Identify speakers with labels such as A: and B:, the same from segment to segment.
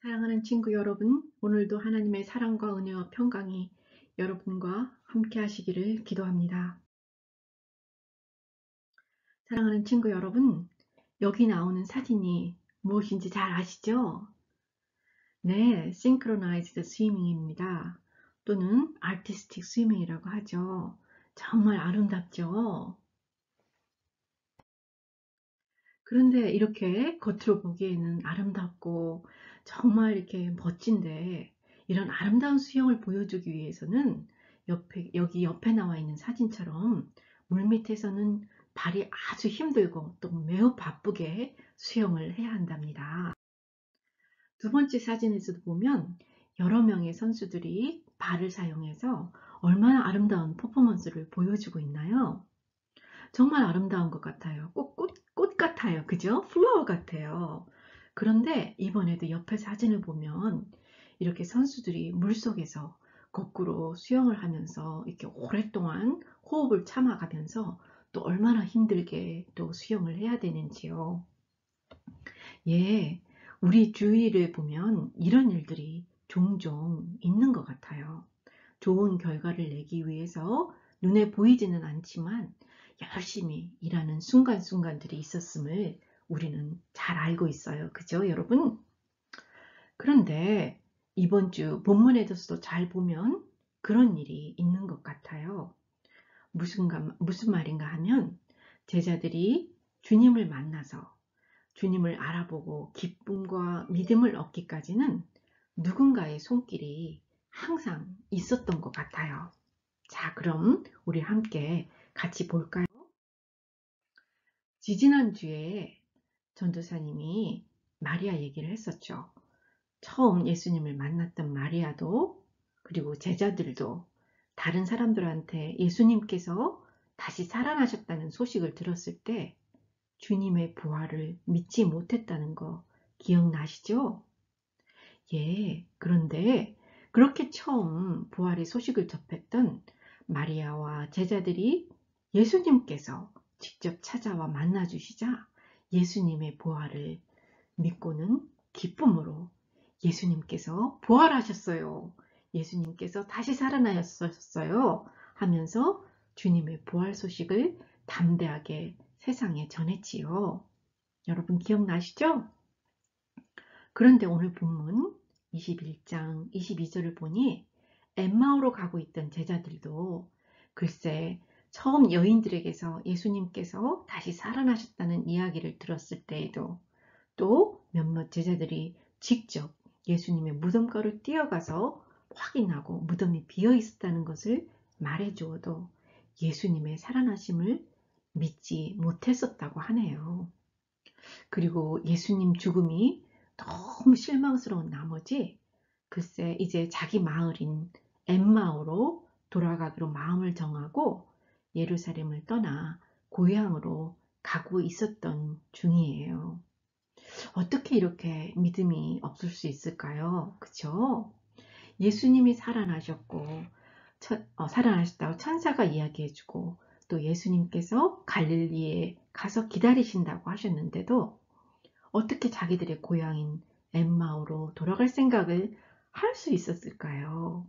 A: 사랑하는 친구 여러분, 오늘도 하나님의 사랑과 은혜와 평강이 여러분과 함께 하시기를 기도합니다. 사랑하는 친구 여러분, 여기 나오는 사진이 무엇인지 잘 아시죠? 네, Synchronized Swimming입니다. 또는 Artistic Swimming이라고 하죠. 정말 아름답죠? 그런데 이렇게 겉으로 보기에는 아름답고 정말 이렇게 멋진데, 이런 아름다운 수영을 보여주기 위해서는 여기 옆에 나와 있는 사진처럼 물밑에서는 발이 아주 힘들고 또 매우 바쁘게 수영을 해야 한답니다. 두 번째 사진에서도 보면 여러 명의 선수들이 발을 사용해서 얼마나 아름다운 퍼포먼스를 보여주고 있나요? 정말 아름다운 것 같아요. 꽃 같아요. 그죠? 플라워 같아요. 그런데 이번에도 옆에 사진을 보면 이렇게 선수들이 물속에서 거꾸로 수영을 하면서 이렇게 오랫동안 호흡을 참아가면서 또 얼마나 힘들게 또 수영을 해야 되는지요. 예, 우리 주위를 보면 이런 일들이 종종 있는 것 같아요. 좋은 결과를 내기 위해서 눈에 보이지는 않지만 열심히 일하는 순간순간들이 있었음을 우리는 잘 알고 있어요. 그죠, 여러분? 그런데 이번 주 본문에서도 잘 보면 그런 일이 있는 것 같아요. 무슨 말인가 하면 제자들이 주님을 만나서 주님을 알아보고 기쁨과 믿음을 얻기까지는 누군가의 손길이 항상 있었던 것 같아요. 자, 그럼 우리 함께 같이 볼까요? 지지난주에 전도사님이 마리아 얘기를 했었죠. 처음 예수님을 만났던 마리아도 그리고 제자들도 다른 사람들한테 예수님께서 다시 살아나셨다는 소식을 들었을 때 주님의 부활을 믿지 못했다는 거 기억나시죠? 예, 그런데 그렇게 처음 부활의 소식을 접했던 마리아와 제자들이 예수님께서 직접 찾아와 만나주시자 예수님의 부활을 믿고는 기쁨으로 예수님께서 부활하셨어요. 예수님께서 다시 살아나셨어요. 하면서 주님의 부활 소식을 담대하게 세상에 전했지요. 여러분 기억나시죠? 그런데 오늘 본문 21장 22절을 보니 엠마오로 가고 있던 제자들도 글쎄 처음 여인들에게서 예수님께서 다시 살아나셨다는 이야기를 들었을 때에도 또 몇몇 제자들이 직접 예수님의 무덤가로 뛰어가서 확인하고 무덤이 비어 있었다는 것을 말해 주어도 예수님의 살아나심을 믿지 못했었다고 하네요. 그리고 예수님 죽음이 너무 실망스러운 나머지 글쎄 이제 자기 마을인 엠마오로 돌아가기로 마음을 정하고 예루살렘을 떠나 고향으로 가고 있었던 중이에요. 어떻게 이렇게 믿음이 없을 수 있을까요? 그쵸? 예수님이 살아나셨고 살아나셨다고 천사가 이야기해주고 또 예수님께서 갈릴리에 가서 기다리신다고 하셨는데도 어떻게 자기들의 고향인 엠마오로 돌아갈 생각을 할 수 있었을까요?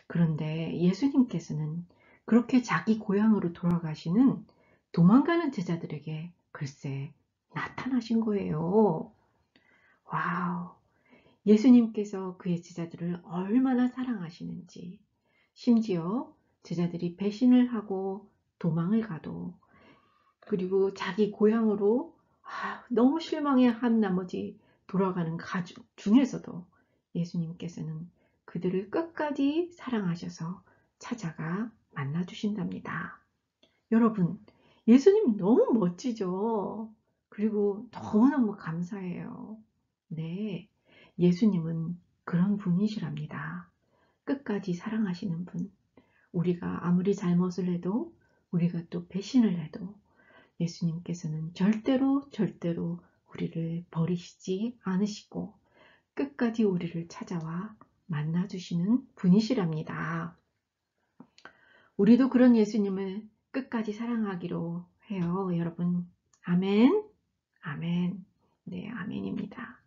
A: 그런데 예수님께서는 그렇게 자기 고향으로 돌아가시는 도망가는 제자들에게 글쎄 나타나신 거예요. 와우! 예수님께서 그의 제자들을 얼마나 사랑하시는지, 심지어 제자들이 배신을 하고 도망을 가도 그리고 자기 고향으로 너무 실망해 한 나머지 돌아가는 가족 중에서도 예수님께서는 그들을 끝까지 사랑하셔서 찾아가 만나주신답니다. 여러분, 예수님 너무 멋지죠? 그리고 너무너무 감사해요. 네, 예수님은 그런 분이시랍니다. 끝까지 사랑하시는 분. 우리가 아무리 잘못을 해도 우리가 또 배신을 해도 예수님께서는 절대로 우리를 버리시지 않으시고 끝까지 우리를 찾아와 만나주시는 분이시랍니다. 우리도 그런 예수님을 끝까지 사랑하기로 해요. 여러분, 아멘. 아멘. 네, 아멘입니다.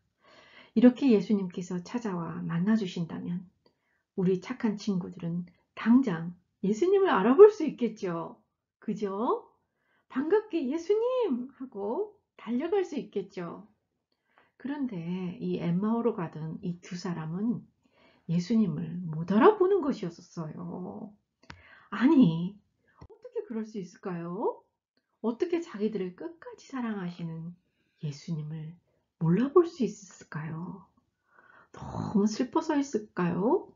A: 이렇게 예수님께서 찾아와 만나주신다면 우리 착한 친구들은 당장 예수님을 알아볼 수 있겠죠. 그죠? 반갑게 예수님! 하고 달려갈 수 있겠죠. 그런데 이 엠마오로 가던 이 두 사람은 예수님을 못 알아보는 것이었어요. 아니, 어떻게 그럴 수 있을까요? 어떻게 자기들을 끝까지 사랑하시는 예수님을 몰라볼 수 있을까요? 너무 슬퍼서였을까요?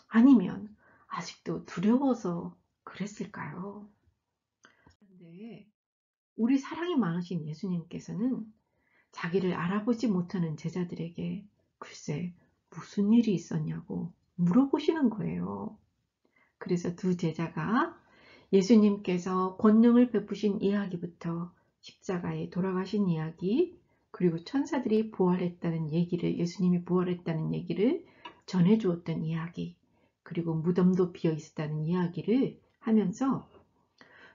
A: 아니면 아직도 두려워서 그랬을까요? 그런데 우리 사랑이 많으신 예수님께서는 자기를 알아보지 못하는 제자들에게 글쎄 무슨 일이 있었냐고 물어보시는 거예요. 그래서 두 제자가 예수님께서 권능을 베푸신 이야기부터 십자가에 돌아가신 이야기, 그리고 천사들이 부활했다는 얘기를, 예수님이 부활했다는 얘기를 전해주었던 이야기, 그리고 무덤도 비어 있었다는 이야기를 하면서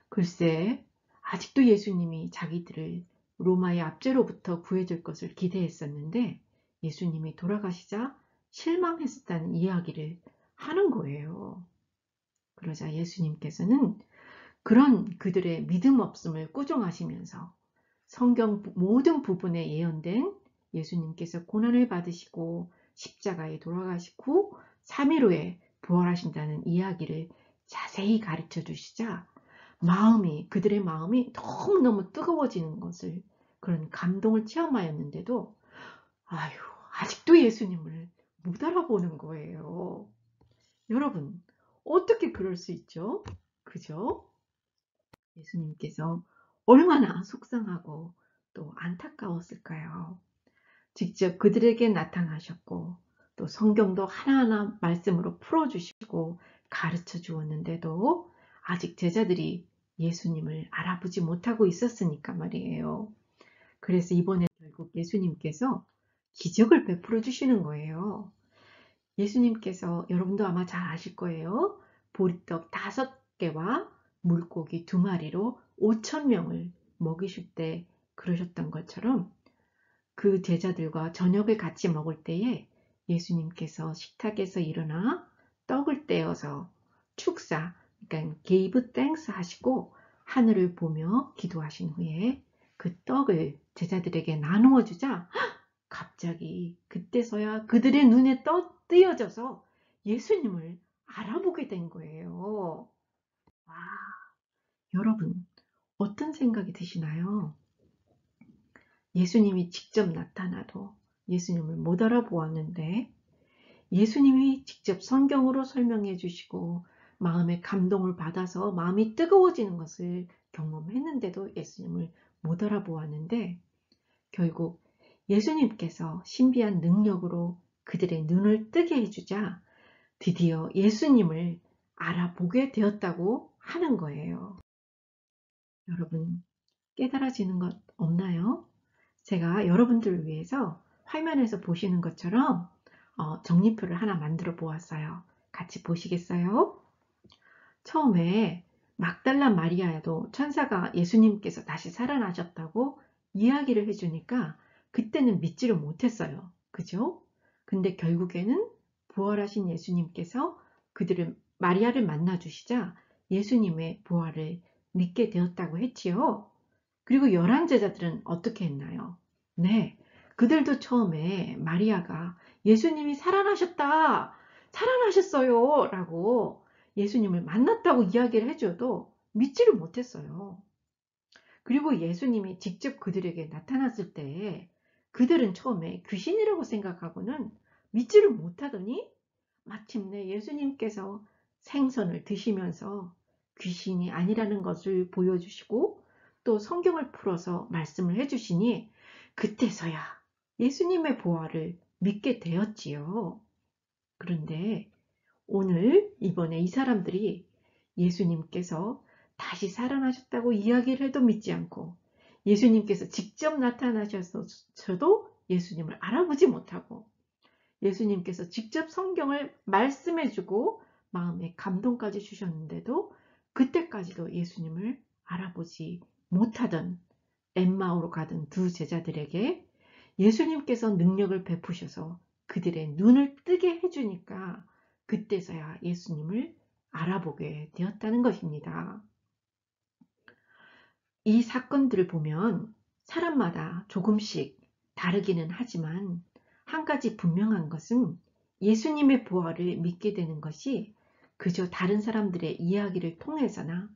A: 글쎄 아직도 예수님이 자기들을 로마의 압제로부터 구해줄 것을 기대했었는데 예수님이 돌아가시자 실망했었다는 이야기를 하는 거예요. 그러자 예수님께서는 그런 그들의 믿음 없음을 꾸중하시면서 성경 모든 부분에 예언된 예수님께서 고난을 받으시고 십자가에 돌아가시고 3일 후에 부활하신다는 이야기를 자세히 가르쳐 주시자 그들의 마음이 너무너무 뜨거워지는 것을 그런 감동을 체험하였는데도 아유, 아직도 예수님을 못 알아보는 거예요. 여러분, 어떻게 그럴 수 있죠? 그죠? 예수님께서 얼마나 속상하고 또 안타까웠을까요? 직접 그들에게 나타나셨고 또 성경도 하나하나 말씀으로 풀어주시고 가르쳐 주었는데도 아직 제자들이 예수님을 알아보지 못하고 있었으니까 말이에요. 그래서 이번에 결국 예수님께서 기적을 베풀어 주시는 거예요. 예수님께서 여러분도 아마 잘 아실 거예요. 보리떡 5개와 물고기 2마리로 5,000명을 먹이실 때 그러셨던 것처럼 그 제자들과 저녁을 같이 먹을 때에 예수님께서 식탁에서 일어나 떡을 떼어서 축사, 그러니까 gave thanks 하시고 하늘을 보며 기도하신 후에 그 떡을 제자들에게 나누어 주자 갑자기 그때서야 그들의 눈에 띄어져서 예수님을 알아보게 된 거예요. 와, 여러분 어떤 생각이 드시나요? 예수님이 직접 나타나도 예수님을 못 알아보았는데 예수님이 직접 성경으로 설명해 주시고 마음의 감동을 받아서 마음이 뜨거워지는 것을 경험했는데도 예수님을 못 알아보았는데 결국 예수님께서 신비한 능력으로 그들의 눈을 뜨게 해주자 드디어 예수님을 알아보게 되었다고 하는 거예요. 여러분 깨달아지는 것 없나요? 제가 여러분들을 위해서 화면에서 보시는 것처럼 정리표를 하나 만들어 보았어요. 같이 보시겠어요? 처음에 막달라 마리아도 천사가 예수님께서 다시 살아나셨다고 이야기를 해주니까 그때는 믿지를 못했어요. 그죠? 근데 결국에는 부활하신 예수님께서 마리아를 만나 주시자 예수님의 부활을 믿게 되었다고 했지요. 그리고 11 제자들은 어떻게 했나요? 네, 그들도 처음에 마리아가 예수님이 살아나셨다, 살아나셨어요 라고 예수님을 만났다고 이야기를 해줘도 믿지를 못했어요. 그리고 예수님이 직접 그들에게 나타났을 때 그들은 처음에 귀신이라고 생각하고는 믿지를 못하더니 마침내 예수님께서 생선을 드시면서 귀신이 아니라는 것을 보여주시고 또 성경을 풀어서 말씀을 해주시니 그때서야 예수님의 부활을 믿게 되었지요. 그런데 오늘 이번에 이 사람들이 예수님께서 다시 살아나셨다고 이야기를 해도 믿지 않고 예수님께서 직접 나타나셔서도 예수님을 알아보지 못하고 예수님께서 직접 성경을 말씀해주고 마음에 감동까지 주셨는데도 그때까지도 예수님을 알아보지 못하던 엠마오로 가던 두 제자들에게 예수님께서 능력을 베푸셔서 그들의 눈을 뜨게 해주니까 그때서야 예수님을 알아보게 되었다는 것입니다. 이 사건들을 보면 사람마다 조금씩 다르기는 하지만 한 가지 분명한 것은 예수님의 부활을 믿게 되는 것이 그저 다른 사람들의 이야기를 통해서나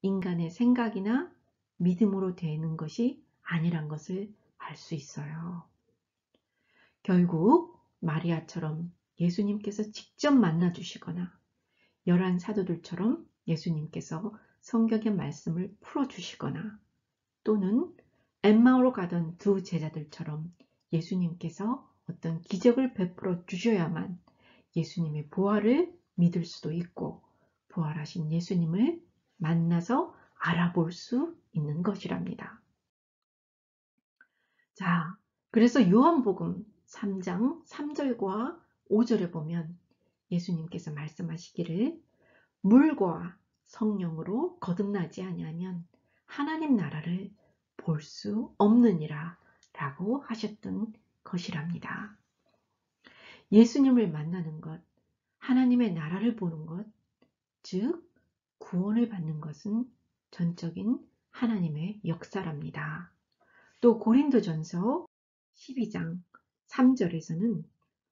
A: 인간의 생각이나 믿음으로 되는 것이 아니란 것을 알 수 있어요. 결국 마리아처럼 예수님께서 직접 만나 주시거나 11 사도들처럼 예수님께서 성경의 말씀을 풀어주시거나 또는 엠마오로 가던 두 제자들처럼 예수님께서 어떤 기적을 베풀어 주셔야만 예수님의 부활을 믿을 수도 있고 부활하신 예수님을 만나서 알아볼 수 있는 것이랍니다. 자, 그래서 요한복음 3장 3절과 5절에 보면 예수님께서 말씀하시기를 물과 성령으로 거듭나지 아니하면 하나님 나라를 볼 수 없느니라 라고 하셨던 것이랍니다. 예수님을 만나는 것, 하나님의 나라를 보는 것, 즉 구원을 받는 것은 전적인 하나님의 역사랍니다. 또 고린도전서 12장 3절에서는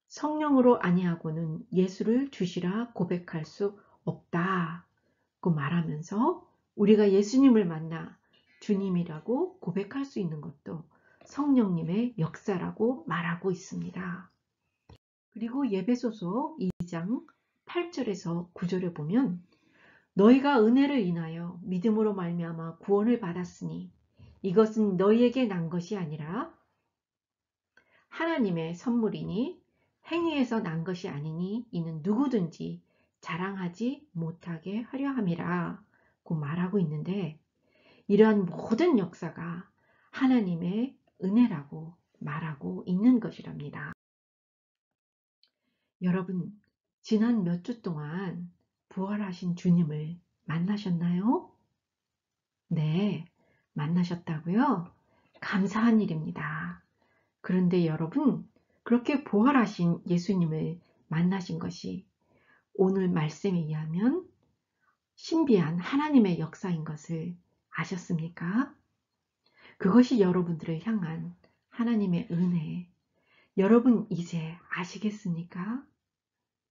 A: 성령으로 아니하고는 예수를 주시라 고백할 수 없다고 말하면서 우리가 예수님을 만나 주님이라고 고백할 수 있는 것도 성령님의 역사라고 말하고 있습니다. 그리고 예배소서 2장 8절에서 9절에 보면 너희가 은혜를 인하여 믿음으로 말미암아 구원을 받았으니 이것은 너희에게 난 것이 아니라 하나님의 선물이니 행위에서 난 것이 아니니 이는 누구든지 자랑하지 못하게 하려 함이라 고 말하고 있는데 이러한 모든 역사가 하나님의 은혜라고 말하고 있는 것이랍니다. 여러분, 지난 몇 주 동안 부활하신 주님을 만나셨나요? 네, 만나셨다고요? 감사한 일입니다. 그런데 여러분, 그렇게 부활하신 예수님을 만나신 것이 오늘 말씀에 의하면 신비한 하나님의 역사인 것을 아셨습니까? 그것이 여러분들을 향한 하나님의 은혜, 여러분 이제 아시겠습니까?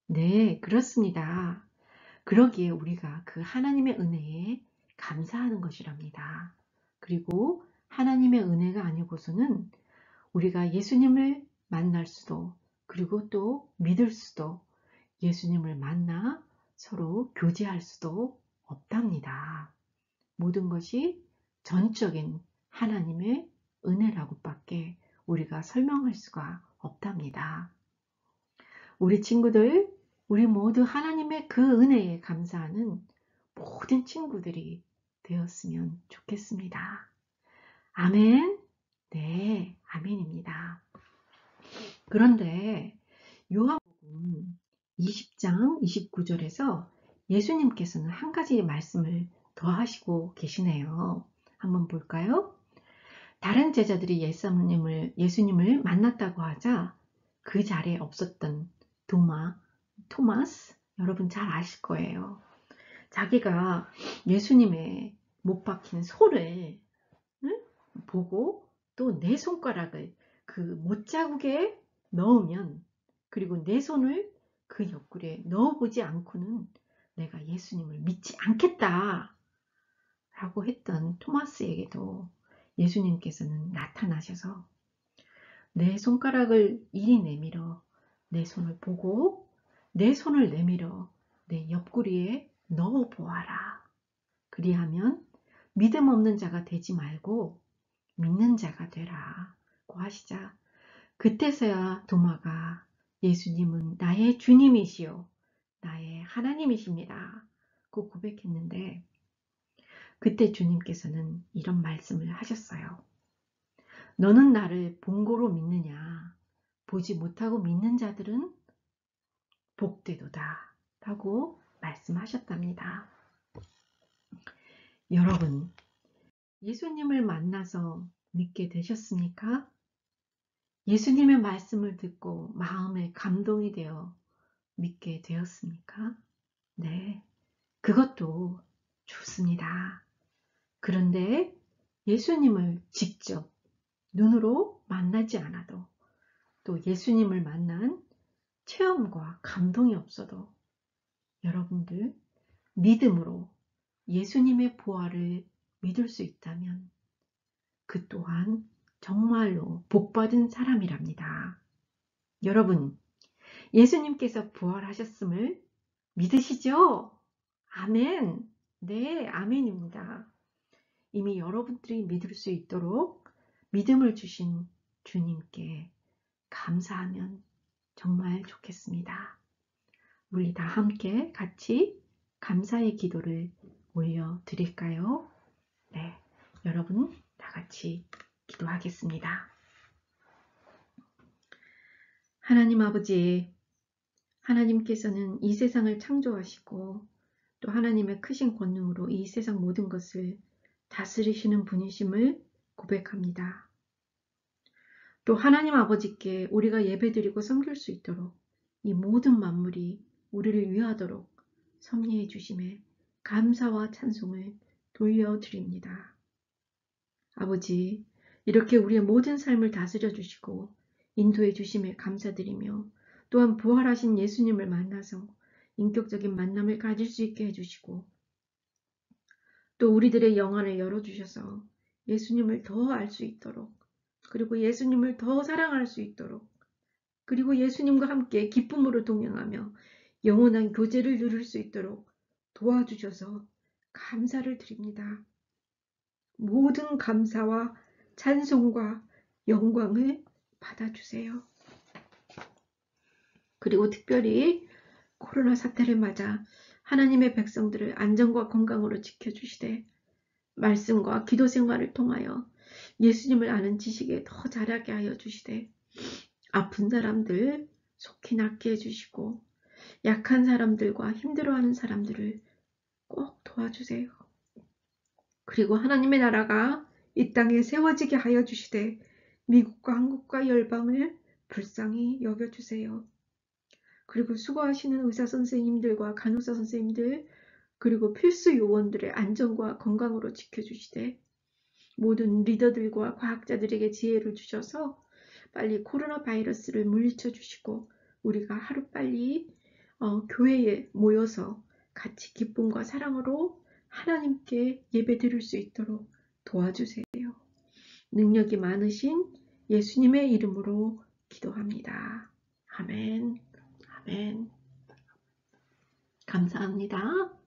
A: 네, 그렇습니다. 그러기에 우리가 그 하나님의 은혜에 감사하는 것이랍니다. 그리고 하나님의 은혜가 아니고서는 우리가 예수님을 만날 수도 그리고 또 믿을 수도 예수님을 만나 서로 교제할 수도 없답니다. 모든 것이 전적인 하나님의 은혜라고밖에 우리가 설명할 수가 없답니다. 우리 친구들, 우리 모두 하나님의 그 은혜에 감사하는 모든 친구들이 되었으면 좋겠습니다. 아멘. 네, 아멘입니다. 그런데 요한복음 20장 29절에서 예수님께서는 한 가지 말씀을 더 하시고 계시네요. 한번 볼까요? 다른 제자들이 예수님을 만났다고 하자 그 자리에 없었던 토마스, 여러분 잘 아실 거예요. 자기가 예수님의 못 박힌 소를 보고 또 내 손가락을 그 못자국에 넣으면 그리고 내 손을 그 옆구리에 넣어보지 않고는 내가 예수님을 믿지 않겠다 라고 했던 토마스에게도 예수님께서는 나타나셔서 내 손가락을 이리 내밀어 내 손을 보고 내 손을 내밀어 내 옆구리에 넣어 보아라. 그리하면 믿음 없는 자가 되지 말고 믿는 자가 되라고 하시자 그때서야 도마가 예수님은 나의 주님이시요 나의 하나님이십니다 고 고백했는데 그때 주님께서는 이런 말씀을 하셨어요. 너는 나를 본고로 믿느냐? 보지 못하고 믿는 자들은 복되도다 라고 말씀하셨답니다. 여러분, 예수님을 만나서 믿게 되셨습니까? 예수님의 말씀을 듣고 마음에 감동이 되어 믿게 되었습니까? 네, 그것도 좋습니다. 그런데 예수님을 직접 눈으로 만나지 않아도, 또 예수님을 만난 체험과 감동이 없어도 여러분들 믿음으로 예수님의 부활을 믿을 수 있다면 그 또한 정말로 복받은 사람이랍니다. 여러분, 예수님께서 부활하셨음을 믿으시죠? 아멘. 네, 아멘입니다. 이미 여러분들이 믿을 수 있도록 믿음을 주신 주님께 감사하면 정말 좋겠습니다. 우리 다 함께 같이 감사의 기도를 올려드릴까요? 네, 여러분 다 같이 기도하겠습니다. 하나님 아버지, 하나님께서는 이 세상을 창조하시고 또 하나님의 크신 권능으로 이 세상 모든 것을 다스리시는 분이심을 고백합니다. 또 하나님 아버지께 우리가 예배드리고 섬길 수 있도록 이 모든 만물이 우리를 위하도록 섭리해 주심에 감사와 찬송을 돌려드립니다. 아버지, 이렇게 우리의 모든 삶을 다스려 주시고 인도해 주심에 감사드리며 또한 부활하신 예수님을 만나서 인격적인 만남을 가질 수 있게 해주시고 또 우리들의 영안을 열어주셔서 예수님을 더 알 수 있도록, 그리고 예수님을 더 사랑할 수 있도록, 그리고 예수님과 함께 기쁨으로 동행하며 영원한 교제를 누릴 수 있도록 도와주셔서 감사를 드립니다. 모든 감사와 찬송과 영광을 받아주세요. 그리고 특별히 코로나 사태를 맞아 하나님의 백성들을 안전과 건강으로 지켜주시되 말씀과 기도 생활을 통하여 예수님을 아는 지식에 더 자라게 하여 주시되 아픈 사람들 속히 낫게 해주시고 약한 사람들과 힘들어하는 사람들을 꼭 도와주세요. 그리고 하나님의 나라가 이 땅에 세워지게 하여 주시되 미국과 한국과 열방을 불쌍히 여겨주세요. 그리고 수고하시는 의사 선생님들과 간호사 선생님들, 그리고 필수 요원들의 안전과 건강으로 지켜주시되 모든 리더들과 과학자들에게 지혜를 주셔서 빨리 코로나 바이러스를 물리쳐 주시고 우리가 하루빨리 교회에 모여서 같이 기쁨과 사랑으로 하나님께 예배드릴 수 있도록 도와주세요. 능력이 많으신 예수님의 이름으로 기도합니다. 아멘. 아멘. 감사합니다.